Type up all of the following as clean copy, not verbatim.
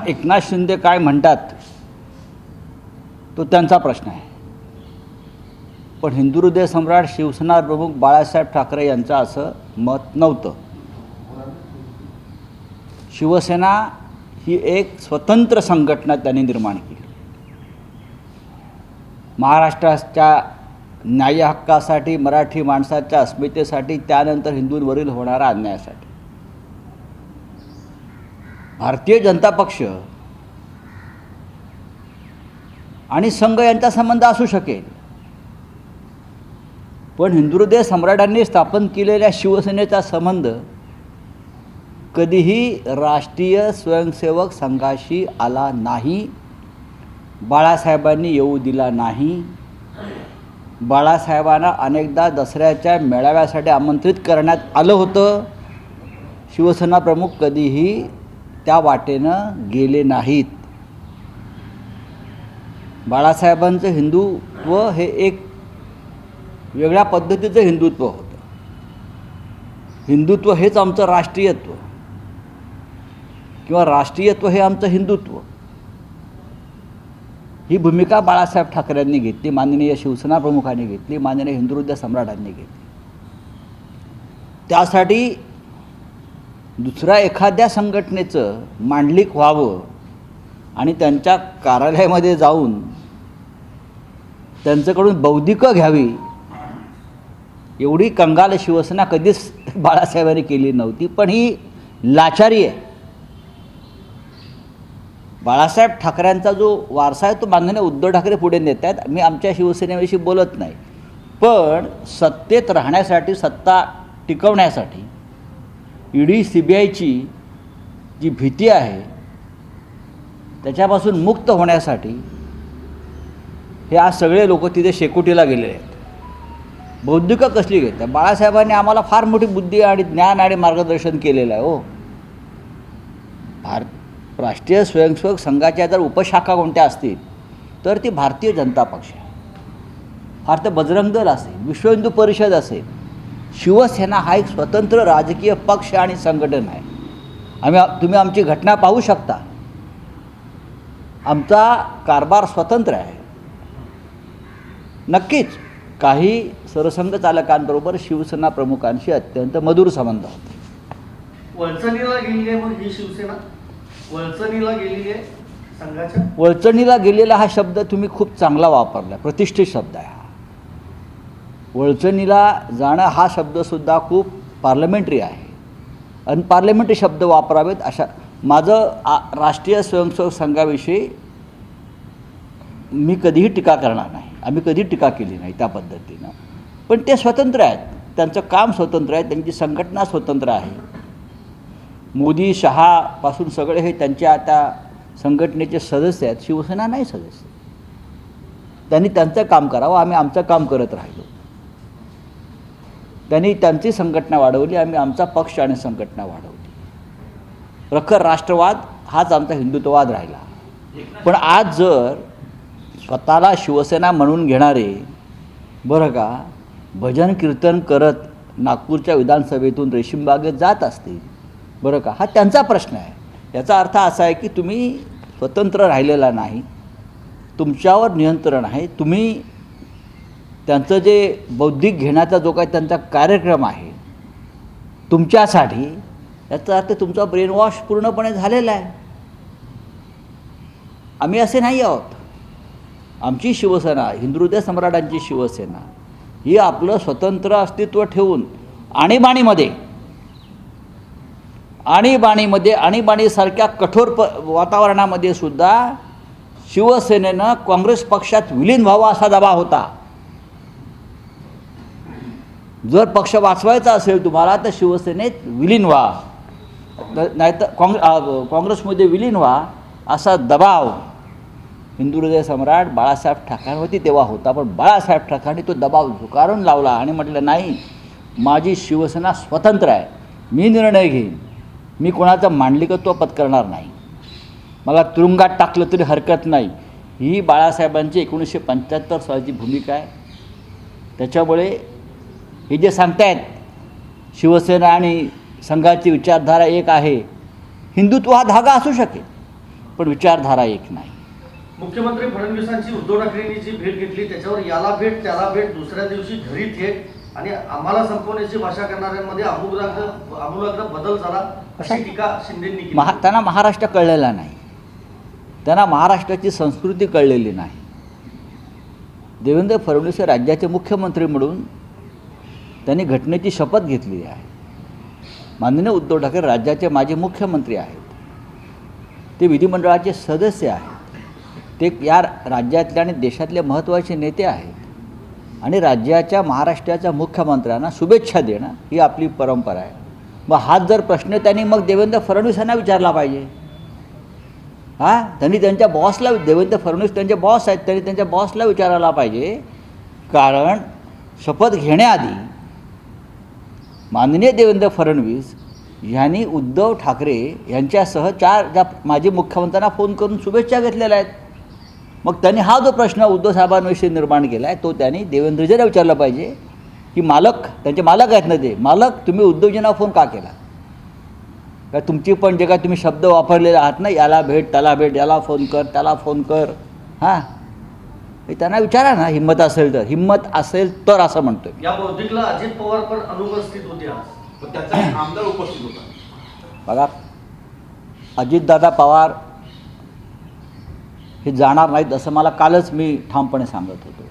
एकनाथ शिंदे काय म्हणतात तो त्यांचा प्रश्न आहे, पण हिंदू हृदय सम्राट शिवसेना प्रमुख बाळासाहेब ठाकरे यांचं असं मत नव्हतं. शिवसेना ही एक स्वतंत्र संघटना त्यांनी निर्माण केली. महाराष्ट्राच्या न्याय हक्कासाठी, मराठी माणसाच्या अस्मितेसाठी, त्यानंतर हिंदूंवरील होणाऱ्या अन्यायासाठी. भारतीय जनता पक्ष आणि संघ यांचा संबंध असू शकेल, पण हिंदू हृदय सम्राटांनी स्थापन केलेल्या शिवसेनेचा संबंध कधीही राष्ट्रीय स्वयंसेवक संघाशी आला नाही. बाळासाहेबांनी येऊ दिला नाही. बाळासाहेबांना अनेकदा दसऱ्याच्या मेळाव्यासाठी आमंत्रित करण्यात आलं होतं. शिवसेना प्रमुख कधीही त्या वाटेनं गेले नाहीत. बाळासाहेबांचं हिंदुत्व हे एक वेगळ्या पद्धतीचं हिंदुत्व होतं. हिंदुत्व हेच आमचं राष्ट्रीयत्व किंवा राष्ट्रीयत्व हे आमचं हिंदुत्व, ही भूमिका बाळासाहेब ठाकरेंनी घेतली, माननीय शिवसेना प्रमुखांनी घेतली, माननीय हिंदू हृदय सम्राटांनी घेतली. त्यासाठी दुसऱ्या एखाद्या संघटनेचं मांडलिक व्हावं आणि त्यांच्या कार्यालयामध्ये जाऊन त्यांच्याकडून बौद्धिकं घ्यावी एवढी कंगाल शिवसेना कधीच बाळासाहेबांनी केली नव्हती. पण ही लाचारी आहे. बाळासाहेब ठाकरेंचा जो वारसा आहे तो माननीय उद्धव ठाकरे पुढे नेत आहेत. मी आमच्या शिवसेनेविषयी बोलत नाही, पण सत्तेत राहण्यासाठी, सत्ता टिकवण्यासाठी ईडी सीबीआयची जी भीती आहे त्याच्यापासून मुक्त होण्यासाठी हे आज सगळे लोक तिथे शेकोटीला गेलेले आहेत. बौद्धिकं कसली घेतात? बाळासाहेबांनी आम्हाला फार मोठी बुद्धी आणि ज्ञान आणि मार्गदर्शन केलेलं आहे. हो, राष्ट्रीय स्वयंसेवक संघाच्या जर उपशाखा कोणत्या असतील तर ती भारतीय जनता पक्ष आहे, फार तर बजरंग दल असेल, विश्व हिंदू परिषद असेल. शिवसेना हा एक स्वतंत्र राजकीय पक्ष आणि संघटन आहे. तुम्ही आमची घटना पाहू शकता. आमचा कारभार स्वतंत्र आहे. नक्कीच काही सरसंघ चालकांबरोबर शिवसेना प्रमुखांशी अत्यंत मधुर संबंध होते. वळचणीला गेली आहे मग ही शिवसेना, वळचणीला गेलेली आहे संघाच्या. वळचणीला गेलेला हा शब्द तुम्ही खूप चांगला वापरला, प्रतिष्ठित शब्द आहे हा. वळचणीला जाणं हा शब्दसुद्धा खूप पार्लमेंटरी आहे. अनपार्लमेंटरी शब्द वापरावेत अशा माझं राष्ट्रीय स्वयंसेवक संघाविषयी मी कधीही टीका करणार नाही. आम्ही कधी टीका केली नाही त्या पद्धतीनं. पण ते स्वतंत्र आहेत, त्यांचं काम स्वतंत्र आहे, त्यांची संघटना स्वतंत्र आहे. मोदी शहापासून सगळे हे त्यांच्या आता संघटनेचे सदस्य आहेत. शिवसेना नाही सदस्य. त्यांनी त्यांचं काम करावं, आम्ही आमचं काम करत राहिलो. त्यांनी त्यांची संघटना वाढवली, आम्ही आमचा पक्ष आणि संघटना वाढवली. प्रखर राष्ट्रवाद हाच आमचा हिंदुत्ववाद राहिला. पण आज जर स्वतःला शिवसेना म्हणून घेणारे बरं का भजन कीर्तन करत नागपूरच्या विधानसभेतून रेशीमबागेत जात असतील बरं का, हा त्यांचा प्रश्न आहे. याचा अर्थ असा आहे की तुम्ही स्वतंत्र राहिलेला नाही, तुमच्यावर नियंत्रण आहे. तुम्ही त्यांचं जे बौद्धिक घेण्याचा जो काही त्यांचा कार्यक्रम आहे तुमच्यासाठी, याचा अर्थ तुमचा ब्रेन वॉश पूर्णपणे झालेला आहे. आम्ही असे नाही आहोत. आमची शिवसेना, हिंदू हृदय सम्राटांची शिवसेना ही आपलं स्वतंत्र अस्तित्व ठेवून आणीबाणीसारख्या कठोर वातावरणामध्ये सुद्धा शिवसेनेनं काँग्रेस पक्षात विलीन व्हावा असा दबाव होता. जर पक्ष वाचवायचा असेल तुम्हाला तर शिवसेनेत विलीन व्हा, नाहीतर काँग्रेसमध्ये विलीन व्हा असा दबाव हिंदू हृदय सम्राट बाळासाहेब ठाकरेंवरती तेव्हा होता. पण बाळासाहेब ठाकरेंनी तो दबाव झुगारून लावला आणि म्हटलं नाही, माझी शिवसेना स्वतंत्र आहे, मी निर्णय घेईन, मी कोणाचं मांडलिकत्व पत्करणार नाही, मला तुरुंगात टाकलं तरी हरकत नाही. ही बाळासाहेबांची 1975 सालची भूमिका आहे. त्याच्यामुळे हे जे सांगतायत शिवसेना आणि संघाची विचारधारा एक आहे, हिंदुत्व हा धागा असू शकेल, पण विचारधारा एक नाही. मुख्यमंत्री फडणवीसांची उद्धव ठाकरेंनी जी भेट घेतली त्याच्यावर याला भेट त्याला भेट, दुसऱ्या दिवशी घरी थेट आणि आम्हाला संपवण्याची भाषा करणाऱ्यांमध्ये आमूलाग्र बदल झाला अशी टीका शिंदेंनी केली. त्यांना महाराष्ट्र कळलेला नाही, त्यांना महाराष्ट्राची संस्कृती कळलेली नाही. देवेंद्र फडणवीस हे राज्याचे मुख्यमंत्री म्हणून त्यांनी घटनेची शपथ घेतली आहे. माननीय उद्धव ठाकरे राज्याचे माजी मुख्यमंत्री आहेत, ते विधिमंडळाचे सदस्य आहेत, ते या राज्यातले आणि देशातले महत्त्वाचे नेते आहेत आणि राज्याच्या महाराष्ट्राच्या मुख्यमंत्र्यांना शुभेच्छा देणं ही आपली परंपरा आहे. मग हाच जर प्रश्न त्यांनी मग देवेंद्र फडणवीसांना विचारला पाहिजे. त्यांनी त्यांच्या बॉसला, देवेंद्र फडणवीस त्यांचे बॉस आहेत, त्यांनी त्यांच्या बॉसला विचारायला पाहिजे. कारण शपथ घेण्याआधी माननीय देवेंद्र फडणवीस यांनी उद्धव ठाकरे यांच्यासह 4 माजी मुख्यमंत्र्यांना फोन करून शुभेच्छा घेतलेल्या आहेत. मग त्यांनी हा जो प्रश्न उद्धव साहेबांविषयी निर्माण केला आहे तो त्यांनी देवेंद्रजींना विचारला पाहिजे की मालक, त्यांचे मालक आहेत ना, ते मालक तुम्ही उद्धवजींना फोन का केला? का तुमची पण जे काय तुम्ही शब्द वापरलेले आहात ना, याला भेट त्याला भेट, याला फोन कर त्याला फोन कर, हे त्यांना विचारा ना, हिंमत असेल तर. हिंमत असेल तर असं म्हणतोय. या बौद्धिकला अजित पवार पण अनुपस्थित होते आज, पण त्याचा एक आमदार उपस्थित होता. बघा, अजितदादा पवार हे जाणार नाहीत असं मला कालच मी ठामपणे सांगत होतो.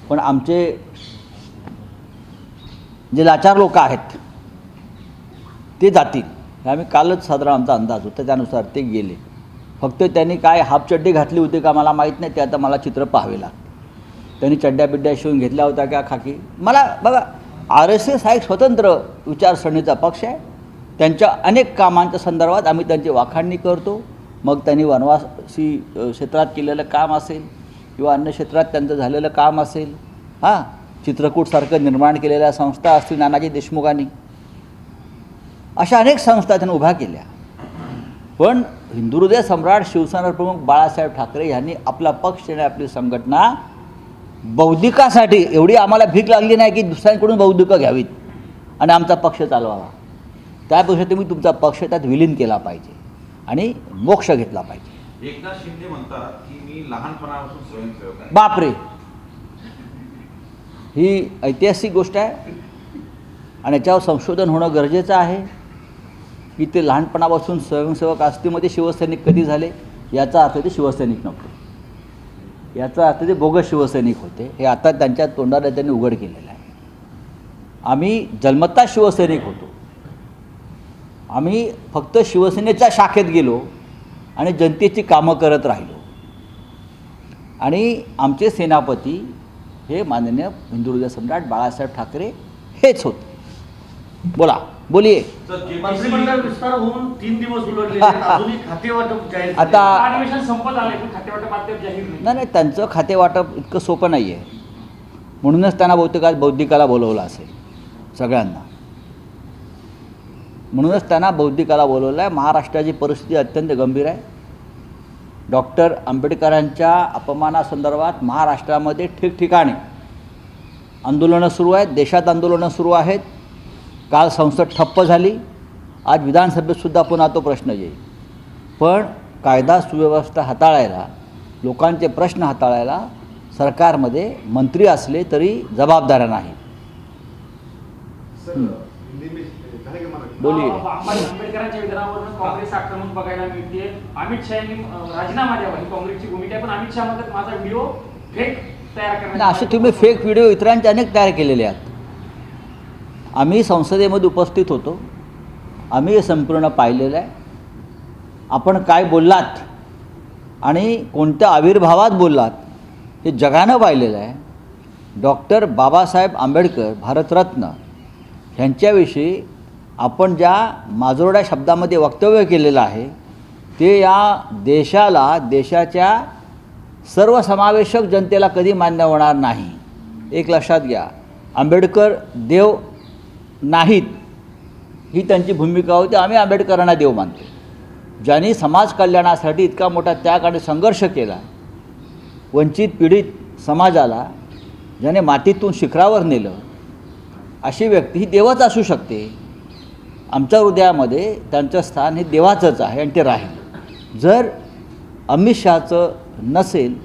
पण आमचे जे लाचार लोक आहेत ते जातील हे आम्ही कालच साधारण आमचा अंदाज होता, त्यानुसार ते गेले. फक्त त्यांनी काय हाफचड्डी घातली होती का मला माहीत नाही, ते आता मला चित्र पाहावे लागतं. त्यांनी चड्ड्या बिड्ड्या शिवून घेतल्या होत्या का खाकी, मला बघा, RSS हा एक स्वतंत्र विचारसरणीचा पक्ष आहे. त्यांच्या अनेक कामांच्या संदर्भात आम्ही त्यांची वाखाणणी करतो. मग त्यांनी वनवासी क्षेत्रात केलेलं काम असेल किंवा अन्य क्षेत्रात त्यांचं झालेलं काम असेल, चित्रकूटसारखं निर्माण केलेल्या संस्था असतील नानाजी देशमुखांनी, अशा अनेक संस्था त्यांनी उभ्या केल्या. पण हिंदुहृदय सम्राट शिवसेना प्रमुख बाळासाहेब ठाकरे यांनी आपला पक्ष आणि आपली संघटना बौद्धिकासाठी, एवढी आम्हाला भीक लागली नाही की दुसऱ्यांकडून बौद्धिकं घ्यावीत आणि आमचा पक्ष चालवावा. त्यापेक्षा तुम्ही तुमचा पक्ष त्यात विलीन केला पाहिजे आणि मोक्ष घेतला पाहिजे. एकनाथ शिंदे म्हणतात की मी लहानपणापासून स्वयंसेवक आहे. बापरे, ही ऐतिहासिक गोष्ट आहे आणि याच्यावर संशोधन होणं गरजेचं आहे की ते लहानपणापासून स्वयंसेवक असतील. मध्ये शिवसैनिक कधी झाले याचा अर्थ ते शिवसैनिक नव्हते, याचा अर्थ ते बोगस शिवसैनिक होते. हे आता त्यांच्या तोंडाला त्यांनी उघड केलेलं आहे. आम्ही जन्मतः शिवसैनिक होतो. आम्ही फक्त शिवसेनेच्या शाखेत गेलो आणि जनतेची कामं करत राहिलो. आणि आमचे सेनापती हे माननीय हिंदुहृदय सम्राट बाळासाहेब ठाकरे हेच होते. बोलिये. मंत्रिमंडळ विस्तार होऊन 3 दिवस उलटले, अजूनही खातेवाटप जाहीर आता अधिवेशन संपत आले पण खातेवाटप अद्याप जाहीर नाही. नाही, त्यांचं खातेवाटप इतकं सोपं नाही आहे. म्हणूनच त्यांना बहुतेक आज बौद्धिकाला बोलवलं असेल सगळ्यांना. म्हणूनच त्यांना बौद्धिकाला बोलवलं आहे. महाराष्ट्राची परिस्थिती अत्यंत गंभीर आहे. डॉक्टर आंबेडकरांच्या अपमानासंदर्भात महाराष्ट्रामध्ये ठिकठिकाणी आंदोलनं सुरू आहेत, देशात आंदोलनं सुरू आहेत. काल संसद ठप्प झाली, आज विधानसभेतसुद्धा पुन्हा तो प्रश्न येईल. पण कायदा सुव्यवस्था हाताळायला, लोकांचे प्रश्न हाताळायला सरकारमध्ये मंत्री असले तरी जबाबदाऱ्या नाहीत. बोलिये. आंबेडकरांच्या विधानावरून काँग्रेस आक्रमक बघायला मिळते. अमित शाह यांनी राजीनामा द्यावा ही काँग्रेसची भूमिका आहे, पण अमित शहा म्हणतात माझा व्हिडिओ फेक तयार करण्यात. असे तुम्ही फेक व्हिडिओ इतरांचे अनेक तयार केलेले आहेत. आम्ही संसदेमध्ये उपस्थित होतो, आम्ही हे संपूर्ण पाहिलेलं आहे. आपण काय बोललात आणि कोणत्या आविर्भावात बोललात हे जगानं पाहिलेलं आहे. डॉक्टर बाबासाहेब आंबेडकर भारतरत्न ह्यांच्याविषयी आपण ज्या माजोरड्या शब्दामध्ये वक्तव्य केलेलं आहे ते या देशाला, देशाच्या सर्वसमावेशक जनतेला कधी मान्य होणार नाही. एक लक्षात घ्या, आंबेडकर देव नाहीत ही त्यांची भूमिका होती. आम्ही आंबेडकरांना देव मानतो. ज्यांनी समाज कल्याणासाठी इतका मोठा त्याग आणि संघर्ष केला, वंचित पीडित समाजाला ज्याने मातीतून शिखरावर नेलं, अशी व्यक्ती ही देवच असू शकते. आमच्या हृदयामध्ये त्यांचं स्थान हे देवाचंच आहे आणि ते राहील. जर अमित शहाचं नसेल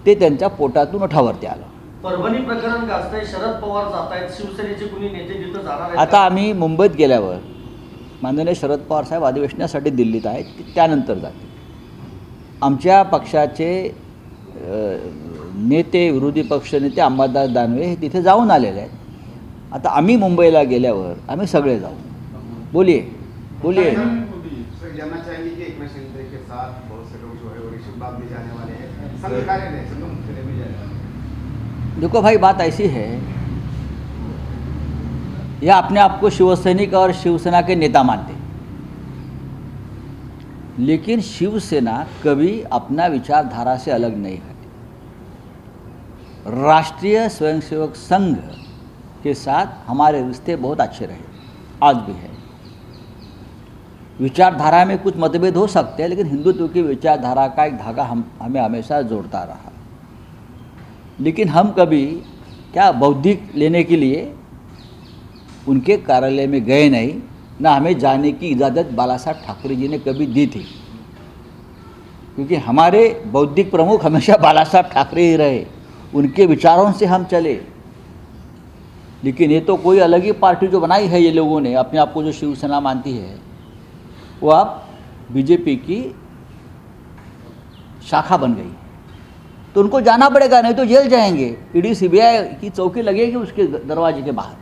ते त्यांच्या पोटातून ओठावरती आलं. परभणी प्रकरण गाजतंय, शरद पवार जात आहेत, शिवसेनेचे कुणी नेते तिथं जाणार आहेत आता आम्ही मुंबईत गेल्यावर माननीय शरद पवार साहेब अधिवेशनासाठी दिल्लीत आहेत, त्यानंतर जातील. आमच्या पक्षाचे नेते, विरोधी पक्षनेते अंबादास दानवे हे तिथे जाऊन आलेले आहेत. आता आम्ही मुंबईला गेल्यावर आम्ही सगळे जाऊ. बोलिए बोलिए. सर, जानना चाहेंगे कि एकनाथ शिंदे के साथ बहुत से लोग जो है वो ऋषभबाग भी जाने वाले हैं, संघ कार्यालय, संघ मुख्यालय भी जाएगा. देखो भाई, बात ऐसी है, यह अपने आप को शिवसैनिक और शिवसेना के नेता मानते, लेकिन शिवसेना कभी अपना विचारधारा से अलग नहीं हटी. राष्ट्रीय स्वयंसेवक संघ के साथ हमारे रिश्ते बहुत अच्छे रहे, आज भी है. विचारधारा में कुछ मतभेद हो सकते हैं, लेकिन हिंदुत्व की विचारधारा का एक धागा हमें हमेशा जोड़ता रहा. लेकिन हम कभी क्या बौद्धिक लेने के लिए उनके कार्यालय में गए नहीं, ना हमें जाने की इजाज़त बालासाहब ठाकरे जी ने कभी दी थी, क्योंकि हमारे बौद्धिक प्रमुख हमेशा बालासाहब ठाकरे ही रहे, उनके विचारों से हम चले. लेकिन ये तो कोई अलग ही पार्टी जो बनाई है ये लोगों ने, अपने आप को जो शिवसेना मानती है, वो अब बीजेपी की शाखा बन गई. तो उनको जाना पड़ेगा, नहीं तो जेल जाएंगे. ईडी सीबीआई की चौकी लगेगी उसके दरवाजे के बाहर,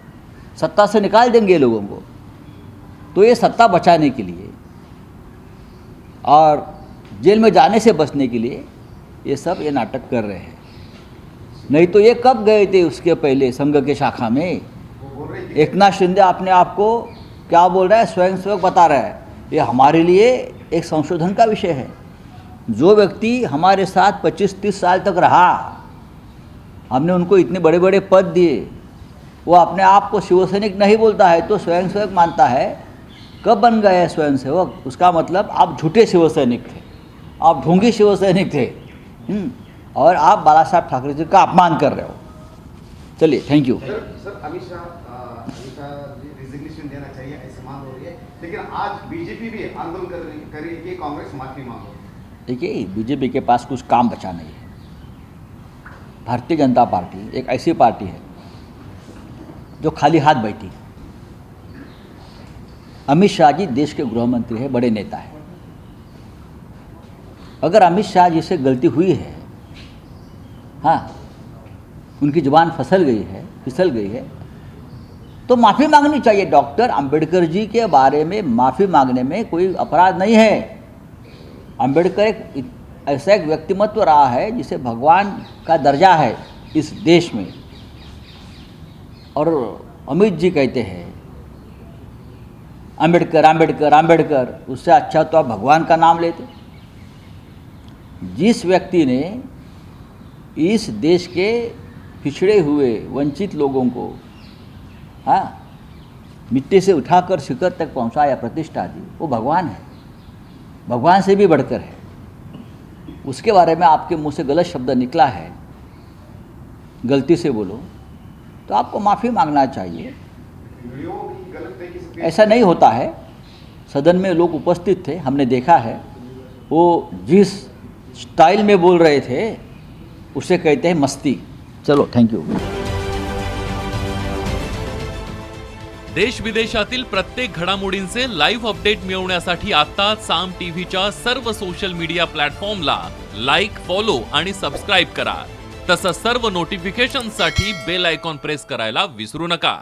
सत्ता से निकाल देंगे लोगों को. तो ये सत्ता बचाने के लिए और जेल में जाने से बचने के लिए ये सब ये नाटक कर रहे हैं. नहीं तो ये कब गए थे उसके पहले संघ के शाखा में. वो बोल रहे हैं एकनाथ शिंदे अपने आप को क्या बोल रहा है, स्वयंसेवक बता रहा है. ये हमारे लिए एक संशोधन का विषय है. जो व्यक्ति हमारे साथ 25-30 साल तक रहा, हमने उनको इतने बड़े बड़े पद दिए, वो अपने आप को शिवसैनिक नहीं बोलता है तो स्वयंसेवक मानता है. कब बन गए हैं स्वयंसेवक? उसका मतलब आप झूठे शिवसैनिक थे, आप ढोंगी शिवसैनिक थे, और आप बालासाहब ठाकरे जी का अपमान कर रहे हो. चलिए, thank you. Sir, Amit Shah ji resignation देना चाहिए ऐसी मांग हो रही है, लेकिन आज बीजेपी भी आंदोलन कर रही है कि कांग्रेस माफी मांगो. देखिए, बीजेपी के पास कुछ काम बचा नहीं है. भारतीय जनता पार्टी एक ऐसी पार्टी है जो खाली हाथ बैठी. अमित शाह जी देश के गृह मंत्री है, बड़े नेता है. अगर अमित शाह जी से गलती हुई है, हाँ, उनकी जुबान फिसल गई है, तो माफ़ी मांगनी चाहिए. डॉक्टर अंबेडकर जी के बारे में माफ़ी मांगने में कोई अपराध नहीं है. अंबेडकर एक ऐसा एक व्यक्तिमत्व रहा है जिसे भगवान का दर्जा है इस देश में. और अमित जी कहते हैं अंबेडकर अंबेडकर अंबेडकर, उससे अच्छा तो आप भगवान का नाम लेते. जिस व्यक्ति ने इस देश के पिछड़े हुए वंचित लोगों को, हाँ, मिट्टी से उठाकर शिखर तक पहुंचाया, प्रतिष्ठा दी, वो भगवान है, भगवान से भी बढ़कर है. उसके बारे में आपके मुंह से गलत शब्द निकला है, गलती से बोलो, तो आपको माफ़ी मांगना चाहिए. वीडियो भी गलत तरीके से ऐसा नहीं होता है. सदन में लोग उपस्थित थे, हमने देखा है. वो जिस स्टाइल में बोल रहे थे उसे कहते हैं मस्ती. चलो, थैंक यू. देश विदेशातील प्रत्येक घडामोडींचे लाईव्ह अपडेट मिळवण्यासाठी आता साम टीव्हीच्या सर्व सोशल मीडिया प्लॅटफॉर्मला लाईक, फॉलो आणि सबस्क्राईब करा. तसंच सर्व नोटिफिकेशनसाठी बेल आयकॉन प्रेस करायला विसरू नका.